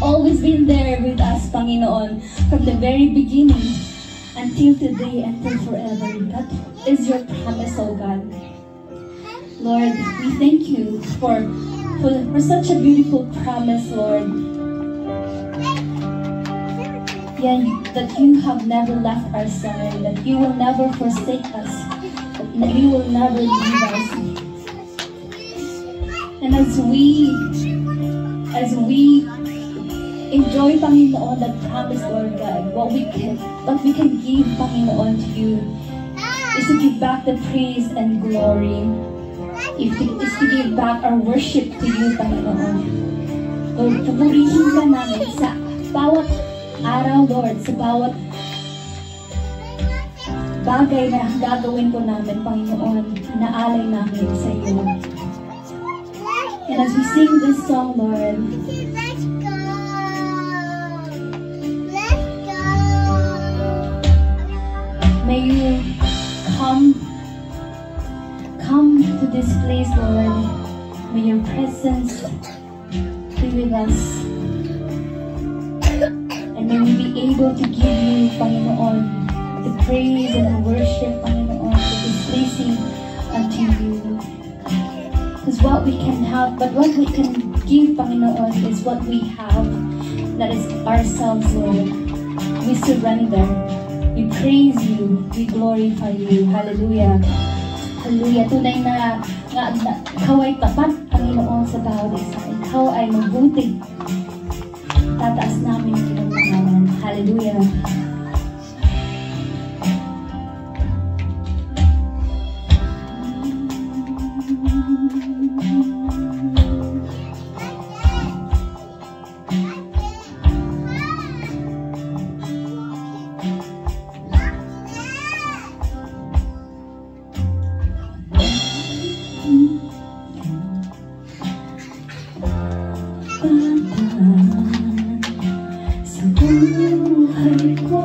always been there with us, Panginoon, from the very beginning until today, until forever. That is your promise, oh God. Lord, we thank you for such a beautiful promise, Lord. Yeah, that you have never left our side, that you will never forsake us, that you will never leave us. And as we enjoy, Panginoon, that promise, Lord God, what we can give, Panginoon, to you is to give back the praise and glory. Is to give back our worship to you, Panginoon. Lord, pupurihin ka namin sa bawat araw, Lord, sa bawat bagay na gagawin po namin, Panginoon, inaalay namin sa iyo. And as we sing this song, Lord, let's go! May you come to this place, Lord. May your presence be with us. And may we be able to give you, Panginoon, the praise and the worship, Panginoon, that is pleasing unto you. Because what we can have, but what we can give, Panginoon, is what we have. That is ourselves, Lord. We surrender. We praise you. We glorify you. Hallelujah. Hallelujah. Tunay na ikaw ay tapat, Panginoon, sa bawat isa. Ikaw ay mabuti. Tataas namin ang iyong pangalan. Hallelujah. Sa buhay ko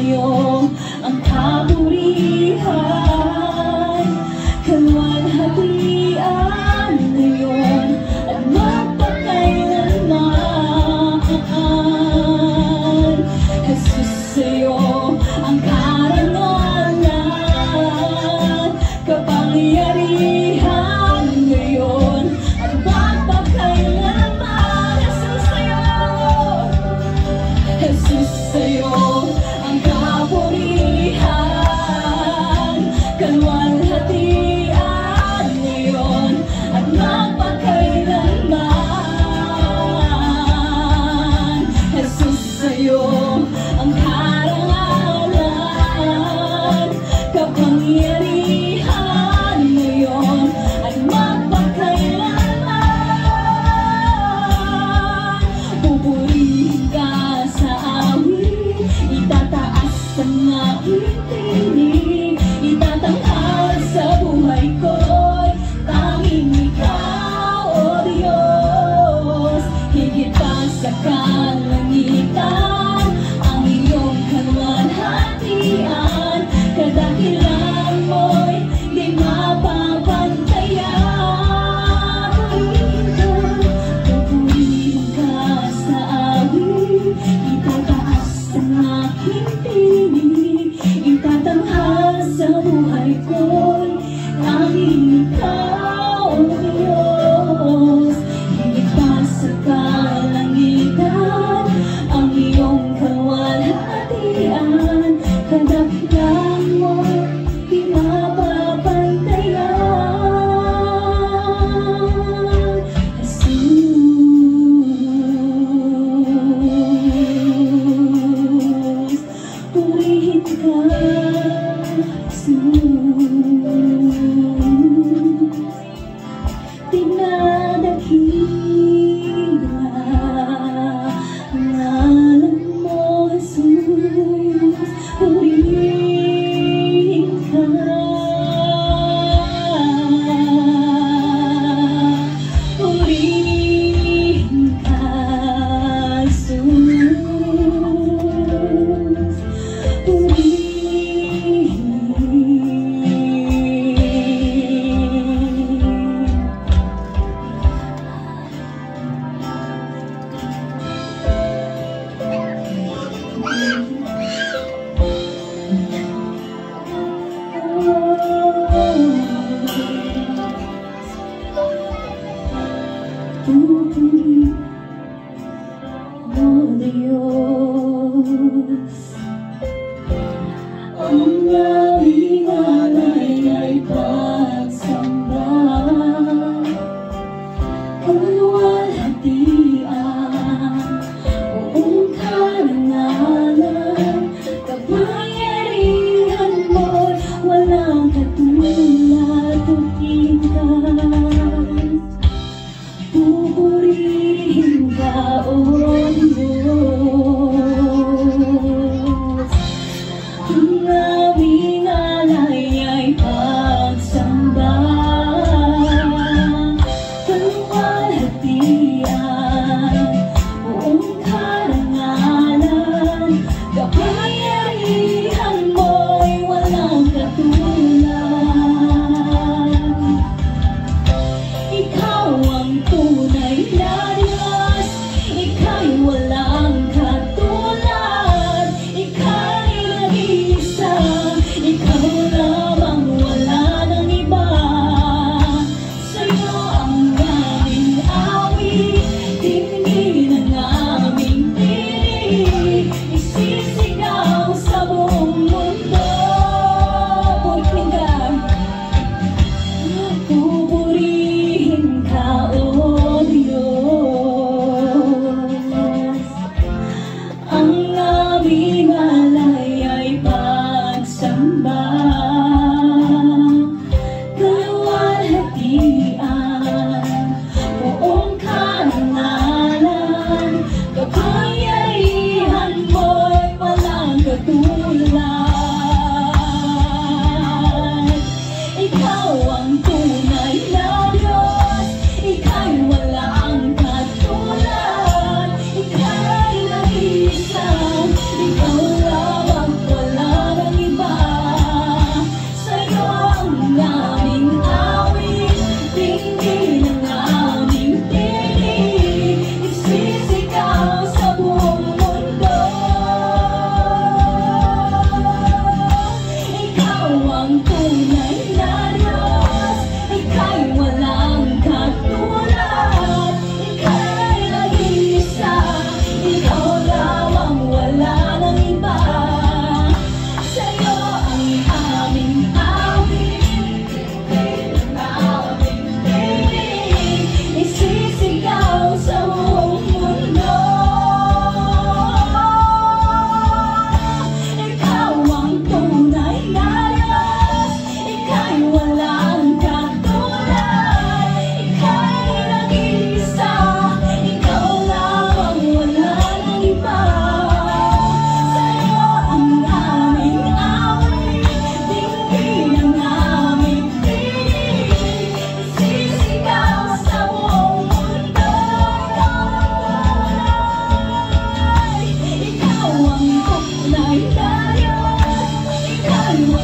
sa'yo ang kapurihan, kalwalhatian ngayon at magpakailanman. Jesus, sa'yo ang karangalan, kapangyarihan ngayon at magpakailanman. Jesus, sa'yo, Jesus, sa'yo ang kapurihan, kalwalhatian ngayon at magpakailanman. Jesus, sa'yo ang karangalan, kapangyarihan ngayon at magpakailanman. Pupurihin ka sa amin, itataas ang aking tinig, itatanghal sa buhay ko'y tanging ikaw, O Diyos. Higit pa sa kalangitan ang iyong kalwalhatian, kadakilan mo'y di mapapantayan. Pupurihin ka sa amin, itataas ang aking tinig, itatanghal sa buhay ko'y tanging ikaw, O Diyos. Higit pa sa kalangitan ang iyong kalwalhatian, kadakilan mo'y di mapapantayan. Jesus, purihin ka, Jesus. Dinadakila ang ngalan mo, Jesus. Purihin ka, purihin ka, Jesus. Pupuri, O Diyos, ang aming alay ay pagsamba, kalwalhatian, buong karangalan, kapangyarihan mo'y walang katulad, tutingan. Pupurihin ka, O Diyos, ang aming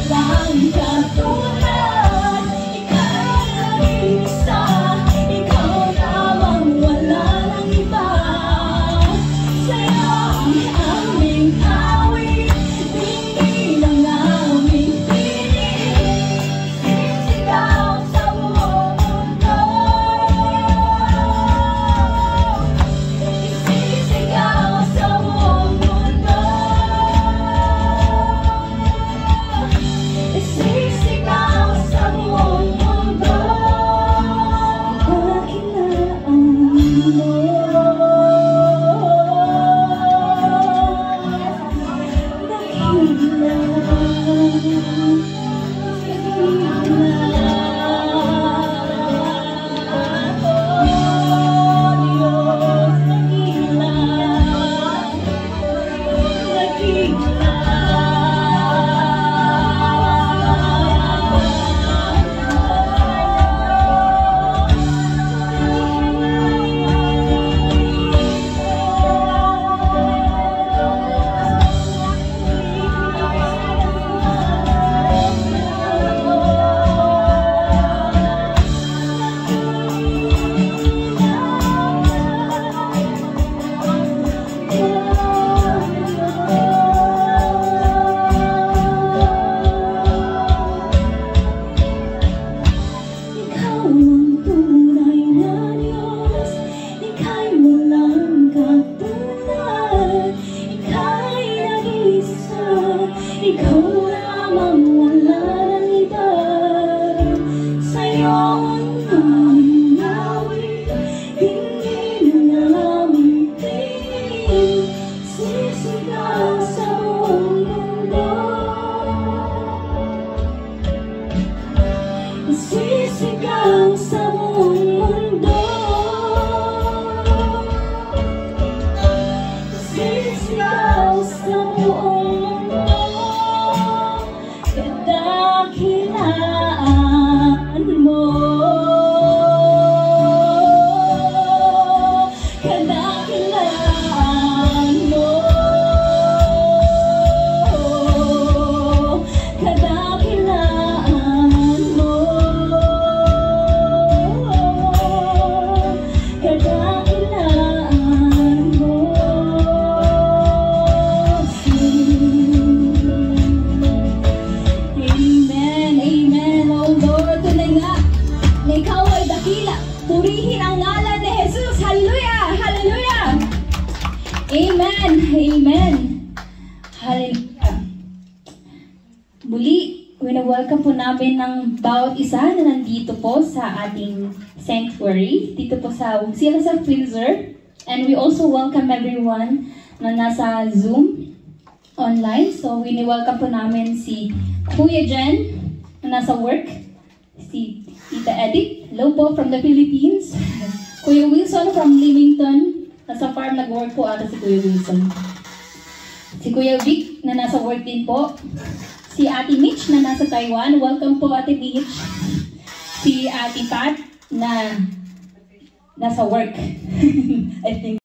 walang katulad. Ikaw lang isa, ikaw lamang, wala nang iba. Sa'yo ang aming awit, tingin ang aming piling. Sisigaw sa buong mundo, sisigaw sa buong mundo, sisigaw sa buong mundo. Kakilaan mo, ikaw lamang, wala nang iba. Sa'yo ang aming awit, tingin ang aming tingin. Sisigaw sa buong mundo, sisigaw sa buong mundo, sisigaw sa buong mundo. Kadakilaan mo, kadakilaan mo, kadakilaan mo, kadakilaan mo. Amen, amen, oh Lord, tunay nga na ikaw ay dakila. Purihin ang ngalan ni Jesus. Hallelujah, hallelujah. Amen, amen. Hallelujah. Muli, wina-welcome po namin ng bawat isa na nandito po sa ating sanctuary, dito po sa sila sa Windsor. And we also welcome everyone na nasa Zoom online. So, wini-welcome po namin si Kuya Jen na nasa work, si Tita Edith, hello po from the Philippines, Kuya Wilson from Leamington, nasa farm nag-work po ata si Kuya Wilson, si Kuya Vic na nasa work din po, si Ate Mitch na nasa Taiwan, welcome po Ate Mitch, si Ate Pat na nasa work, I think.